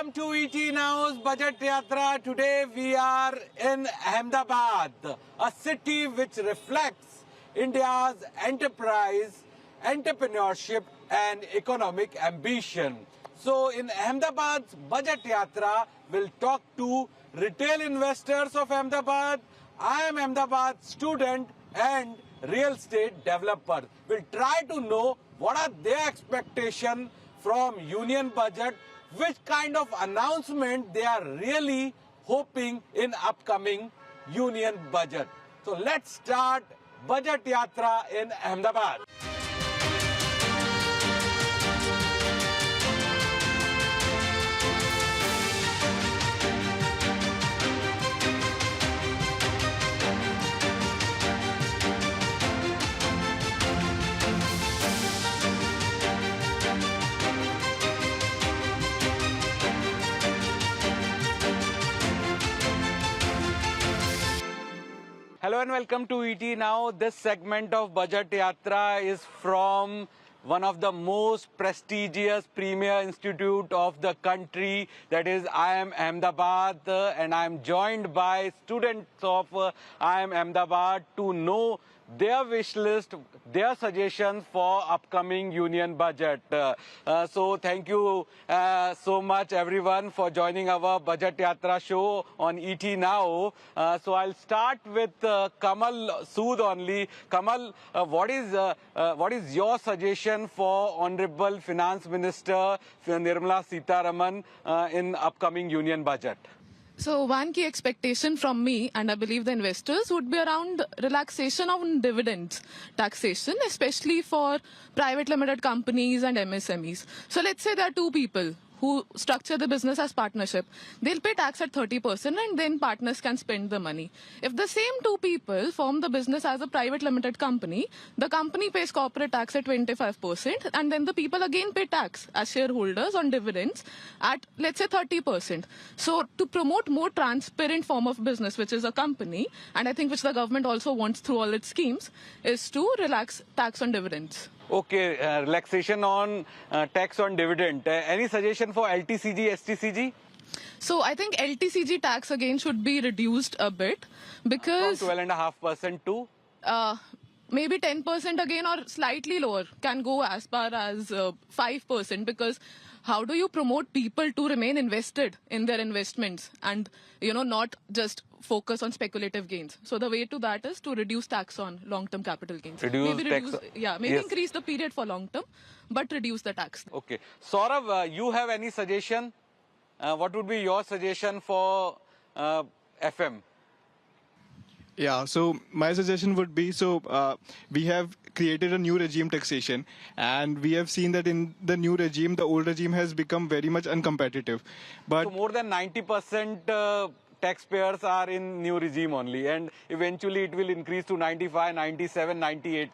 welcome to ET Now's Budget Yatra. Today we are in Ahmedabad, a city which reflects India's enterprise, entrepreneurship and economic ambition. So in Ahmedabad's Budget Yatra, we'll talk to retail investors of Ahmedabad, IIM Ahmedabad student and real estate developers. We'll try to know what are their expectations from union budget, which kind of announcement they are really hoping in upcoming union budget. So let's start Budget Yatra in Ahmedabad. Hello and welcome to ET Now. This segment of Budget Yatra is from one of the most prestigious premier institute of the country, that is IIM Ahmedabad, and I am joined by students of IIM Ahmedabad to know their wish list, their suggestions for upcoming union budget. So thank you so much everyone for joining our Budget Yatra show on ET Now. So I'll start with Kamal Sood only. Kamal, what is your suggestion for Honorable Finance Minister Nirmala Sitharaman in upcoming union budget? So one key expectation from me, and I believe the investors, would be around relaxation on dividends taxation, especially for private limited companies and MSMEs. So let's say there are two people who structure the business as partnership. They'll pay tax at 30% and then partners can spend the money. If the same two people form the business as a private limited company, the company pays corporate tax at 25% and then the people again pay tax as shareholders on dividends at, let's say, 30%. So to promote more transparent form of business, which is a company, and I think which the government also wants through all its schemes, is to relax tax on dividends. Okay, relaxation on tax on dividend. Any suggestion for LTCG, STCG? So I think LTCG tax again should be reduced a bit because From 12.5% to? Maybe 10% again or slightly lower can go as far as 5% because how do you promote people to remain invested in their investments and, not just focus on speculative gains? So the way to that is to reduce tax on long-term capital gains. Maybe yes. Increase the period for long-term, but reduce the tax. Okay. Saurav, you have any suggestion? What would be your suggestion for FM? Yeah, so my suggestion would be, we have created a new regime taxation and we have seen that in the new regime, the old regime has become very much uncompetitive. But so more than 90% taxpayers are in new regime only, and eventually it will increase to 95, 97, 98%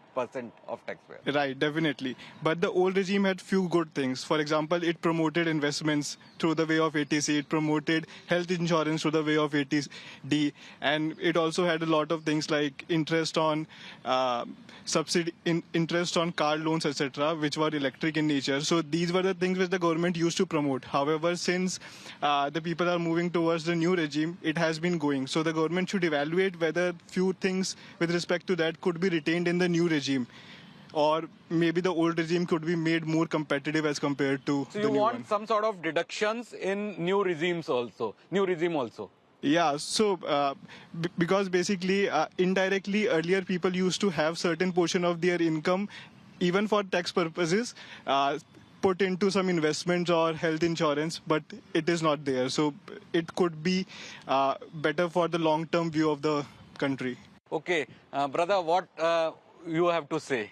of taxpayers. Right, definitely. But the old regime had few good things. For example, it promoted investments through the way of ATC, it promoted health insurance through the way of ATD, and it also had a lot of things like interest on interest on car loans, etc., which were electric in nature. So these were the things which the government used to promote. However, since the people are moving towards the new regime, it has been going. So the government should evaluate whether few things with respect to that could be retained in the new regime, or maybe the old regime could be made more competitive as compared to the new one. So you want some sort of deductions in new regime also? Yeah, so because basically indirectly earlier people used to have certain portion of their income, even for tax purposes, put into some investments or health insurance, but it is not there. So it could be better for the long-term view of the country. Okay, brother, what you have to say?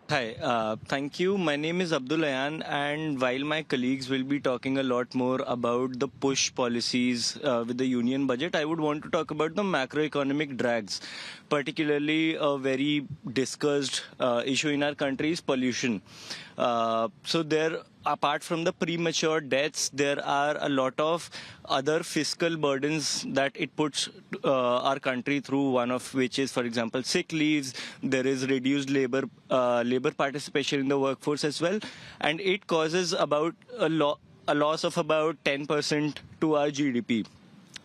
Hi, thank you. My name is Abdul Ayan, and while my colleagues will be talking a lot more about the push policies with the union budget, I would want to talk about the macroeconomic drags. Particularly a very discussed issue in our country is pollution. So there, apart from the premature deaths, there are a lot of other fiscal burdens that it puts our country through, one of which is, for example, sick leaves. There is reduced labor participation in the workforce as well. And it causes about a loss of about 10% to our GDP.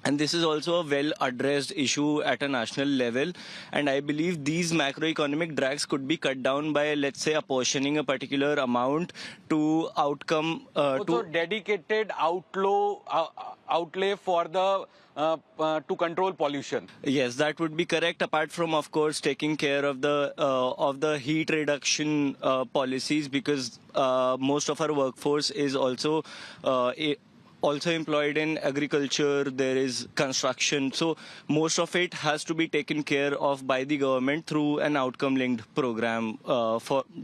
And this is also a well-addressed issue at a national level. And I believe these macroeconomic drags could be cut down by, let's say, apportioning a particular amount to outcome. Also, dedicated outlay for the to control pollution. Yes, that would be correct. Apart from, of course, taking care of the heat reduction policies, because most of our workforce is also employed in agriculture, there is construction. So most of it has to be taken care of by the government through an outcome-linked program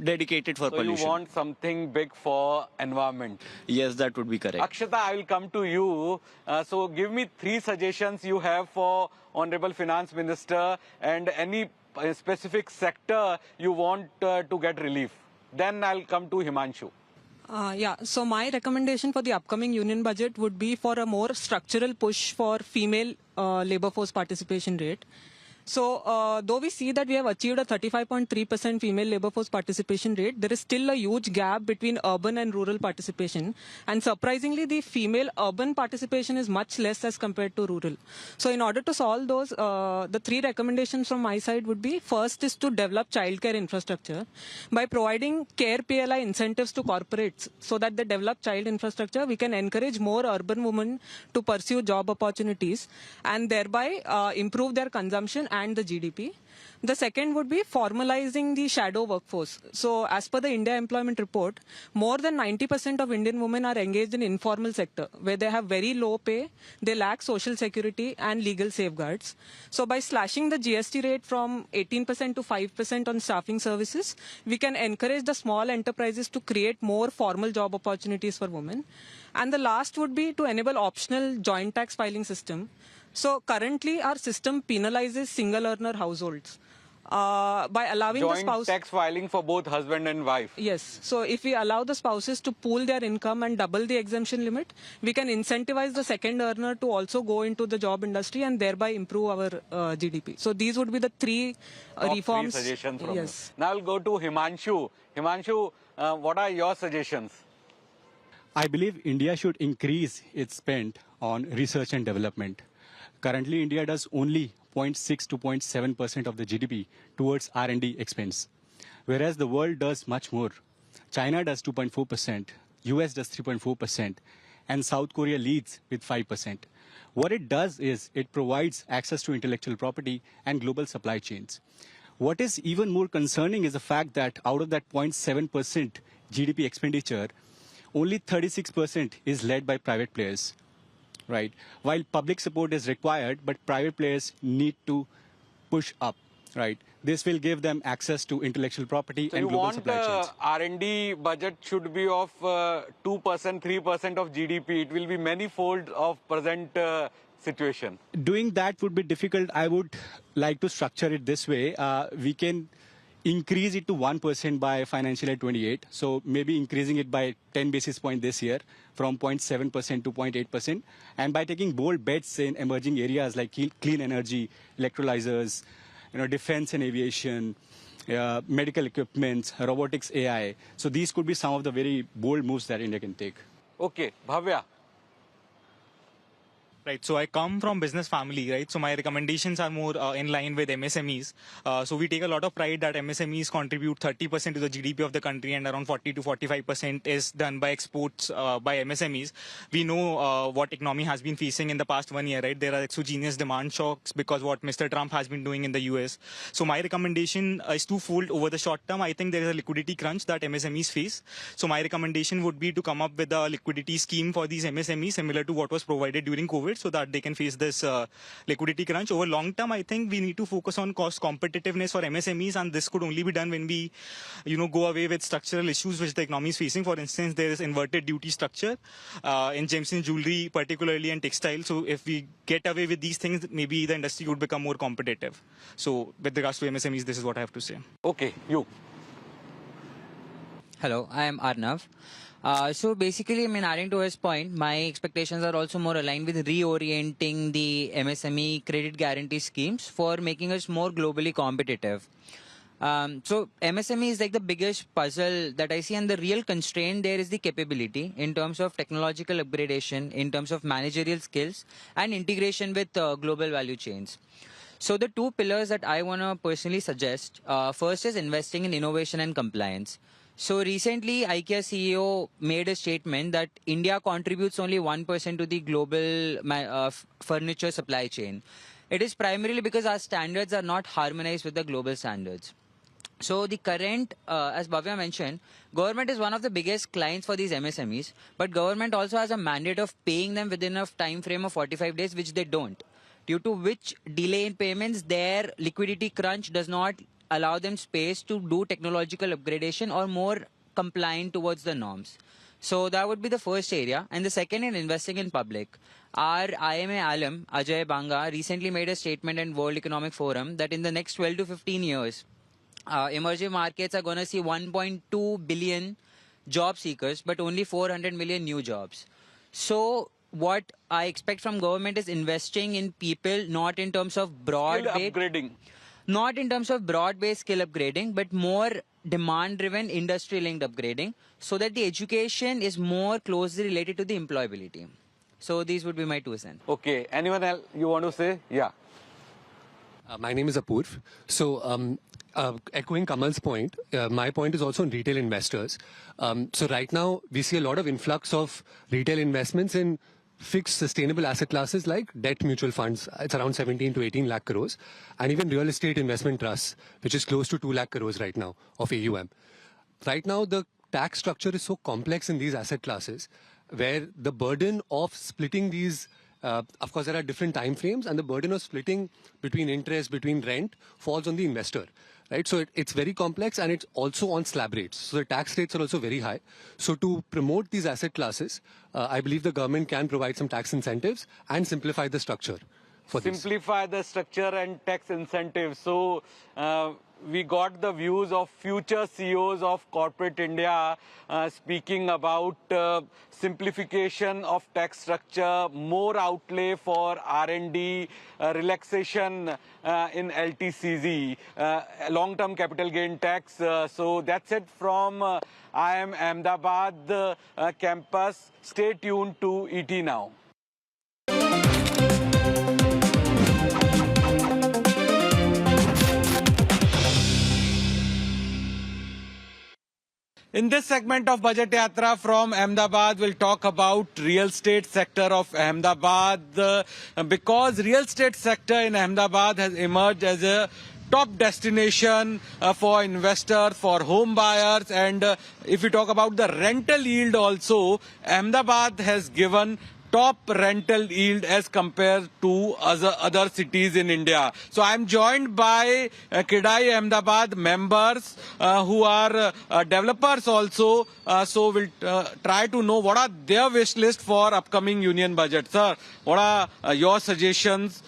dedicated for pollution. So you want something big for environment. Yes, that would be correct. Akshata, I will come to you. So give me 3 suggestions you have for Honorable Finance Minister and any specific sector you want to get relief. Then I'll come to Himanshu. So my recommendation for the upcoming union budget would be for a more structural push for female labor force participation rate. So though we see that we have achieved a 35.3% female labor force participation rate, there is still a huge gap between urban and rural participation. And surprisingly, the female urban participation is much less as compared to rural. So in order to solve those, the 3 recommendations from my side would be: first is to develop childcare infrastructure by providing care PLI incentives to corporates so that they develop child infrastructure. We can encourage more urban women to pursue job opportunities and thereby improve their consumption and the GDP. The second would be formalizing the shadow workforce. So as per the India Employment Report, more than 90% of Indian women are engaged in informal sector where they have very low pay, they lack social security and legal safeguards. So by slashing the GST rate from 18% to 5% on staffing services, we can encourage the small enterprises to create more formal job opportunities for women. And the last would be to enable optional joint tax filing system. So currently our system penalizes single earner households by allowing the spouse... Joint tax filing for both husband and wife. Yes. So if we allow the spouses to pool their income and double the exemption limit, we can incentivize the second earner to also go into the job industry and thereby improve our GDP. So these would be the 3 reforms. 3 suggestions from yes. you. Now I'll go to Himanshu. Himanshu, what are your suggestions? I believe India should increase its spend on research and development. Currently, India does only 0.6 to 0.7% of the GDP towards R&D expense, whereas the world does much more. China does 2.4%, US does 3.4%, and South Korea leads with 5%. What it does is it provides access to intellectual property and global supply chains. What is even more concerning is the fact that out of that 0.7% GDP expenditure, only 36% is led by private players. Right. While public support is required, but private players need to push up. Right. This will give them access to intellectual property and global supply chains. R&D budget should be of 2%, 3% of GDP. It will be manifold of present situation. Doing that would be difficult. I would like to structure it this way. We can increase it to 1% by financial year 28. So maybe increasing it by 10 basis points this year from 0.7% to 0.8%. And by taking bold bets in emerging areas like clean energy, electrolyzers, defense and aviation, medical equipment, robotics, AI. So these could be some of the very bold moves that India can take. Okay, Bhavya. Right, so I come from business family, right? So my recommendations are more in line with MSMEs. So we take a lot of pride that MSMEs contribute 30% to the GDP of the country and around 40 to 45% is done by exports by MSMEs. We know what economy has been facing in the past 1 year, right? There are exogenous demand shocks because what Mr. Trump has been doing in the US. So my recommendation is twofold. Over the short term, I think there is a liquidity crunch that MSMEs face. So my recommendation would be to come up with a liquidity scheme for these MSMEs similar to what was provided during COVID, so that they can face this liquidity crunch. Over long term, I think we need to focus on cost competitiveness for MSMEs, and this could only be done when we, go away with structural issues which the economy is facing. For instance, there is inverted duty structure in gems and jewelry, particularly and textile. So if we get away with these things, maybe the industry would become more competitive. So with regards to MSMEs, this is what I have to say. Okay, you. Hello, I am Arnav. So basically, adding to his point, my expectations are also more aligned with reorienting the MSME credit guarantee schemes for making us more globally competitive. So MSME is like the biggest puzzle that I see, and the real constraint there is the capability in terms of technological upgradation, in terms of managerial skills, and integration with global value chains. So the two pillars that I want to personally suggest, first is investing in innovation and compliance. So recently, IKEA CEO made a statement that India contributes only 1% to the global furniture supply chain. It is primarily because our standards are not harmonized with the global standards. So the current, as Bhavya mentioned, government is one of the biggest clients for these MSMEs, but government also has a mandate of paying them within a time frame of 45 days, which they don't. Due to which delay in payments, their liquidity crunch does not allow them space to do technological upgradation or more compliant towards the norms. So that would be the first area. And the second in investing in public. Our IMA alum, Ajay Banga, recently made a statement in World Economic Forum that in the next 12 to 15 years, emerging markets are going to see 1.2 billion job seekers, but only 400 million new jobs. So what I expect from government is investing in people, not in terms of broad-based upgrading. Not in terms of broad-based skill upgrading, but more demand-driven, industry-linked upgrading, so that the education is more closely related to the employability. So these would be my 2 cents. Okay, anyone else you want to say? Yeah. My name is Apurv. So, echoing Kamal's point, my point is also on retail investors. So right now, we see a lot of influx of retail investments in fixed sustainable asset classes like debt mutual funds. It's around 17 to 18 lakh crores. And even real estate investment trusts, which is close to 2 lakh crores right now of AUM. Right now, the tax structure is so complex in these asset classes where the burden of splitting these of course, there are different time frames, and the burden of splitting between interest, between rent, falls on the investor. Right, so it's very complex, and it's also on slab rates. So the tax rates are also very high. So to promote these asset classes, I believe the government can provide some tax incentives and simplify the structure for this. Simplify the structure and tax incentives. So we got the views of future CEOs of corporate India speaking about simplification of tax structure, more outlay for R&D, relaxation in LTCZ, long-term capital gain tax. So that's it from IIM Ahmedabad campus. Stay tuned to ET Now. In this segment of Budget Yatra from Ahmedabad, we'll talk about real estate sector of Ahmedabad because real estate sector in Ahmedabad has emerged as a top destination for investors, for home buyers, and if we talk about the rental yield also, Ahmedabad has given top rental yield as compared to other cities in India. So I'm joined by Kidai Ahmedabad members who are developers also. So we'll try to know what are their wish list for upcoming union budget. Sir, what are your suggestions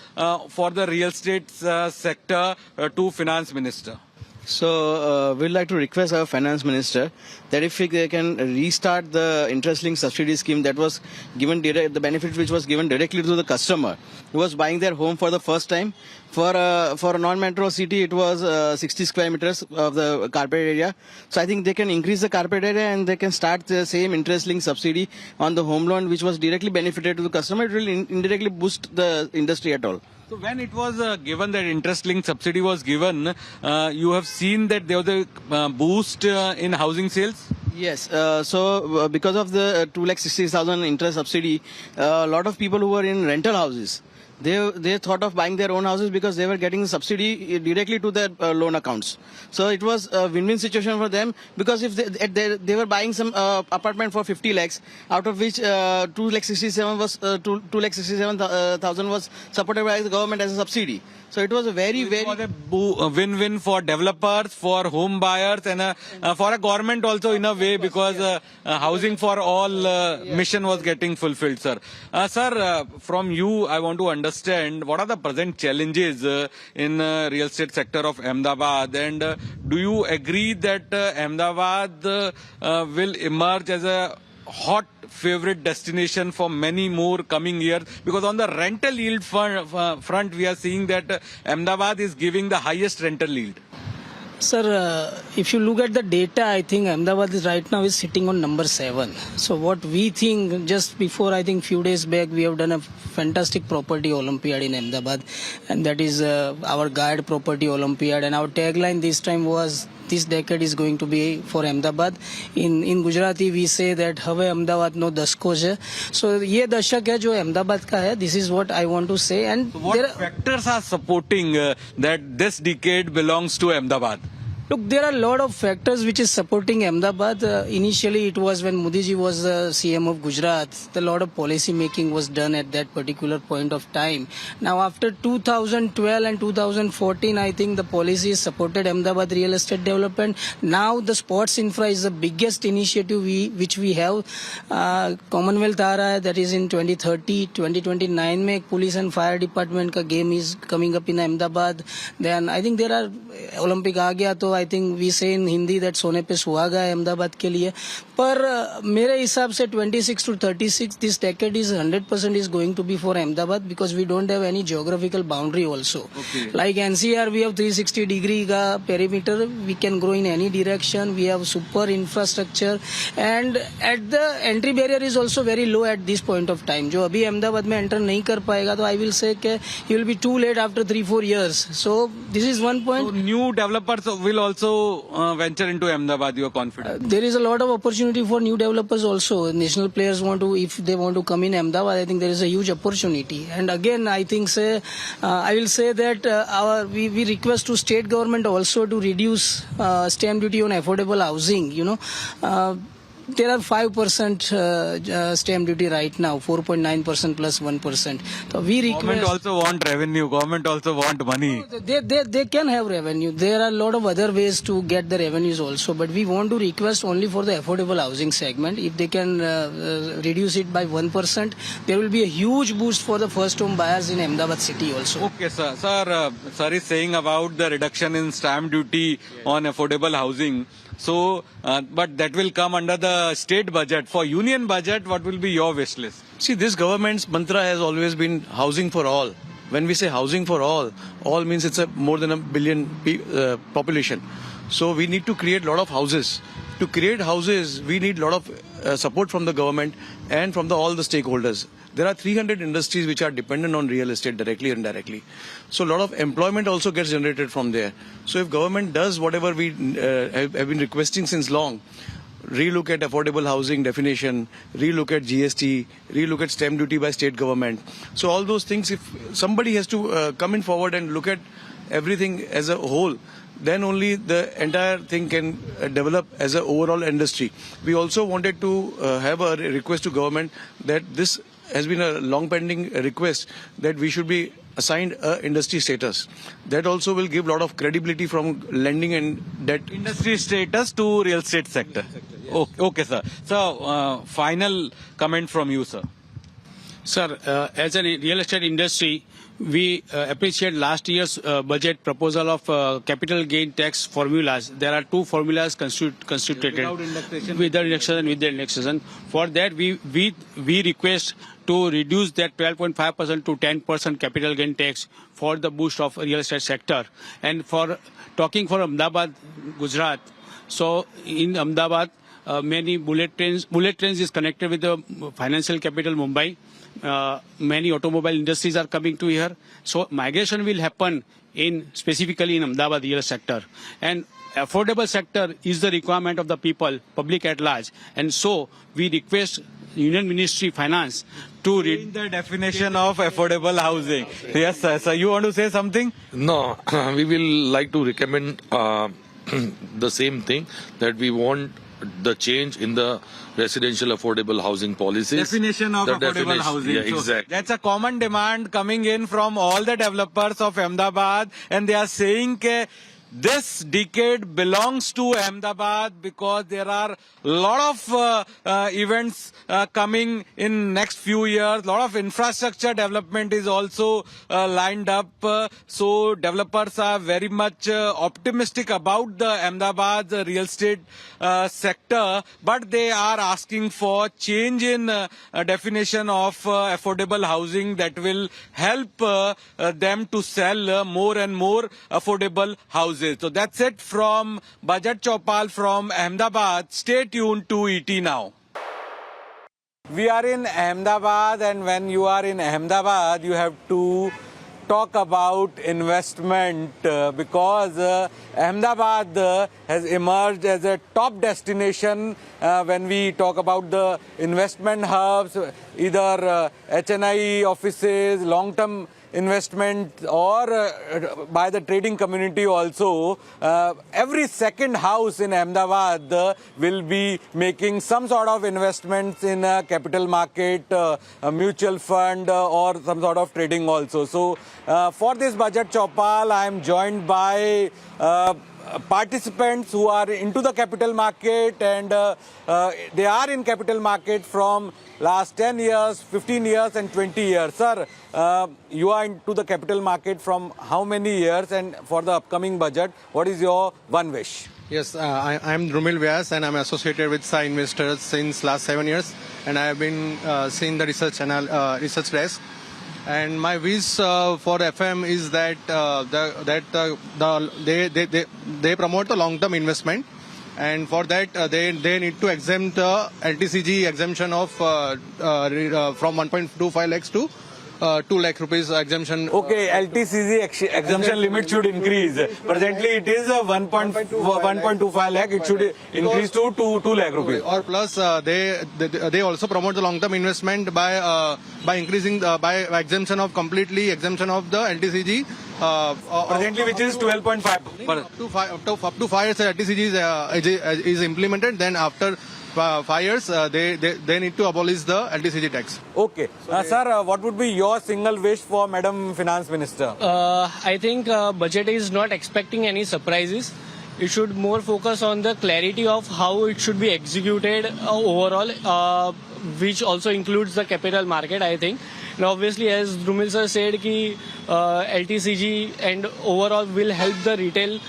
for the real estate sector to Finance Minister? So we'd like to request our finance minister that if they can restart the interest-linked subsidy scheme that was given direct, the benefit which was given directly to the customer who was buying their home for the first time. For a non-metro city, it was 60 square meters of the carpet area. So I think they can increase the carpet area and they can start the same interest-linked subsidy on the home loan, which was directly benefited to the customer. It will indirectly boost the industry at all. So when it was given that interest-linked subsidy was given, you have seen that there was a boost in housing sales? Yes. So because of the 2,60,000 interest subsidy, a lot of people who were in rental houses, they thought of buying their own houses because they were getting subsidy directly to their loan accounts. So it was a win-win situation for them because if they were buying some apartment for 50 lakhs, out of which 2,67,000 was supported by the government as a subsidy. So it was a very It was a win-win for developers, for home buyers, and for a government also in a way because housing for all mission was getting fulfilled, sir. Sir, from you, I want to understand what are the present challenges in real estate sector of Ahmedabad, and do you agree that Ahmedabad will emerge as a hot favorite destination for many more coming years, because on the rental yield front we are seeing that Ahmedabad is giving the highest rental yield? Sir, if you look at the data, I think Ahmedabad is right now is sitting on number 7. So what we think, just before I think few days back, we have done a fantastic property Olympiad in Ahmedabad, and that is our guide property Olympiad. And our tagline this time was, this decade is going to be for Ahmedabad. In Gujarati we say that હવે અમદાવાદ નો દશકો છે. So ये दशक है जो अहमदाबाद का है. This is what I want to say. And What factors are supporting that this decade belongs to Ahmedabad? Look, there are a lot of factors which is supporting Ahmedabad. Initially, it was when Modi ji was CM of Gujarat, a lot of policy making was done at that particular point of time. Now, after 2012 and 2014, I think the policies supported Ahmedabad real estate development. Now, the sports infra is the biggest initiative which we have. Commonwealth आ रहा है, that is in 2030, 2029 में police and fire department का game is coming up in Ahmedabad. Then I think there are Olympic आ गया तो I think we say in Hindi that सोने पे सुहागा है अहमदाबाद के लिए. पर मेरे हिसाब से 26 to 36 this decade is 100% is going to be for Ahmedabad because we don't have any geographical boundary also. Okay. Like NCR we have 360 degree का perimeter, we can grow in any direction, we have super infrastructure and at the entry barrier is also very low at this point of time. जो अभी अहमदाबाद में enter नहीं कर पाएगा तो I will say कि he will be too late after 3-4 years. So this is one point. So new developers will also venture into Ahmedabad, you are confident? There is a lot of opportunity for new developers also. National players want to, if they want to come in Ahmedabad, I think there is a huge opportunity. And again, I think I will say that we request to state government also to reduce stamp duty on affordable housing. You know, there are 5% stamp duty right now, 4.9% plus 1%. So we request. Government also want revenue. Government also want money. They can have revenue. There are a lot of other ways to get the revenues also, but we want to request only for the affordable housing segment. If they can reduce it by 1%, there will be a huge boost for the first home buyers in Ahmedabad city also. Okay, sir. Sir is saying about the reduction in stamp duty on affordable housing. So, but that will come under the state budget. For union budget, what will be your wish list? See, this government's mantra has always been housing for all. When we say housing for all means it's more than 1 billion population. So we need to create a lot of houses. To create houses, we need a lot of support from the government and from all the stakeholders. There are 300 industries which are dependent on real estate directly or indirectly. So a lot of employment also gets generated from there. So if government does whatever we have been requesting since long, relook at affordable housing definition, relook at GST, relook at stamp duty by state government. So all those things, if somebody has to come in forward and look at everything as a whole, then only the entire thing can develop as an overall industry. We also wanted to have a request to government that this has been a long pending request that we should be assigned a industry status. That also will give a lot of credibility from lending and debt. Industry status to real estate sector. Okay, sir. So, final comment from you, sir. Sir, as a real estate industry, we appreciate last year's budget proposal of capital gain tax formulas. There are two formulas constituted with the indexation and with the indexation. For that, we request to reduce that 12.5% to 10% capital gain tax for the boost of real estate sector. And for talking for Ahmedabad, Gujarat, so in Ahmedabad, many bullet trains is connected with the financial capital Mumbai. Many automobile industries are coming to here. So migration will happen specifically in Ahmedabad real sector. And affordable sector is the requirement of the people, public at large. And so we request Union Ministry Finance to read the definition of affordable housing. Yes, sir. So you want to say something? No, we will like to recommend the same thing, that we want the change in the residential affordable housing policies. Definition of affordable housing. Yeah, so exactly. That's a common demand coming in from all the developers of Ahmedabad, and they are saying that this decade belongs to Ahmedabad because there are a lot of events coming in next few years. A lot of infrastructure development is also lined up. So developers are very much optimistic about the Ahmedabad real estate sector, but they are asking for change in definition of affordable housing that will help them to sell more and more affordable housing. houses. So that's it from Budget Chopal from Ahmedabad. Stay tuned to ET Now. We are in Ahmedabad, and when you are in Ahmedabad, you have to talk about investment because Ahmedabad has emerged as a top destination when we talk about the investment hubs, either HNI offices, long-term investment, or by the trading community also. Every second house in Ahmedabad will be making some sort of investments in a capital market, a mutual fund, or some sort of trading also. So for this Budget Chopal, I am joined by participants who are into the capital market, and they are in capital market from last 10 years, 15 years and 20 years. Sir, you are into the capital market from how many years, and for the upcoming budget, what is your one wish? Yes, I'm Drumil Vyas, and I'm associated with Sai Investors since last 7 years, and I have been seeing the research desk. And my wish for FM is that they promote the long-term investment, and for that they need to exempt LTCG exemption of from 1.25 lakhs to 2 lakh rupees exemption. Okay, LTCG exemption limit should increase. Presently it is 1.25 lakh. It should increase to 2 lakh rupees. Or plus they also promote the long-term investment by increasing by exemption of completely exemption of the LTCG. Presently, which is 12.5. Up to 5 years LTCG is implemented. Then after 5 years, they need to abolish the LTCG tax. Okay. Sir, what would be your single wish for Madam Finance Minister? I think budget is not expecting any surprises. It should more focus on the clarity of how it should be executed overall, which also includes the capital market, I think. And obviously, as Drumil sir said, LTCG and overall will help the retail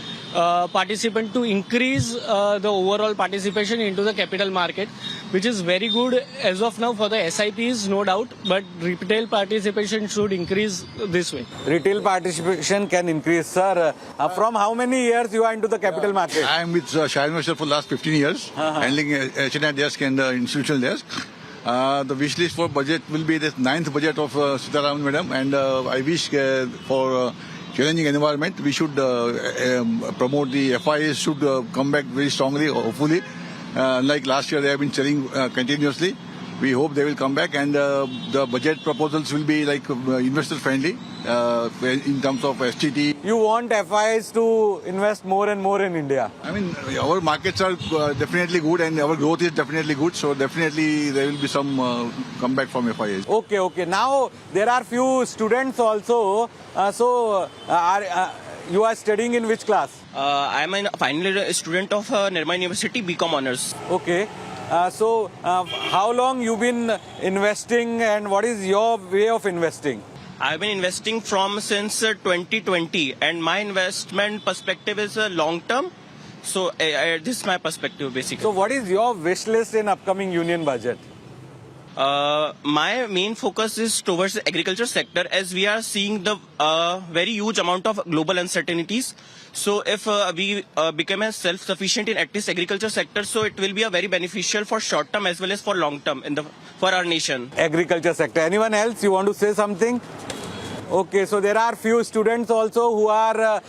participant to increase the overall participation into the capital market, which is very good as of now for the SIPs, no doubt, but retail participation should increase this way. Retail participation can increase. Sir, from how many years you are into the capital market? I am with Shah Investor for the last 15 years, handling HNI desk and institutional desk. The wish list for budget will be the 9th budget of Sitaraman Madam, and I wish for challenging environment, we should promote the FIs should come back very strongly, hopefully. Like last year, they have been selling continuously. We hope they will come back, and the budget proposals will be like investor friendly in terms of STT. You want FIs to invest more and more in India? I mean, our markets are definitely good, and our growth is definitely good. So definitely there will be some comeback from FIs. Okay. Now there are few students also. You are studying in which class? I am a final year student of Nirma University, BCom Honours. Okay. How long you been investing, and what is your way of investing? I've been investing since 2020, and my investment perspective is long term. So this is my perspective basically. So what is your wish list in upcoming union budget? My main focus is towards the agriculture sector, as we are seeing the very huge amount of global uncertainties. So if we become self-sufficient in at least agriculture sector, so it will be a very beneficial for short term as well as for long term for our nation. Agriculture sector. Anyone else you want to say something? Okay, so there are few students also who are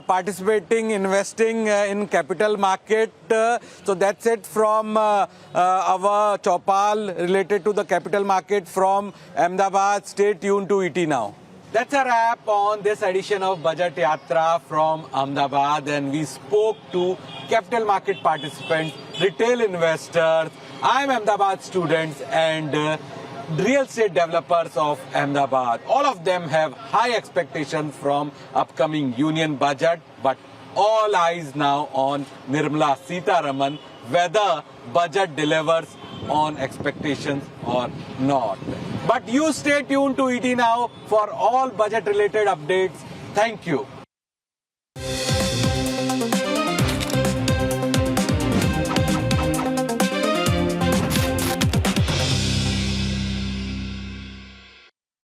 participating, investing in capital market. So that's it from our Chopal related to the capital market from Ahmedabad. Stay tuned to ET Now. That's a wrap on this edition of Budget Yatra from Ahmedabad, and we spoke to capital market participants, retail investors, IIM Ahmedabad students, and real estate developers of Ahmedabad. All of them have high expectations from upcoming union budget, but all eyes now on Nirmala Sitharaman, whether budget delivers on expectations or not. But you stay tuned to ET Now for all budget related updates. Thank you.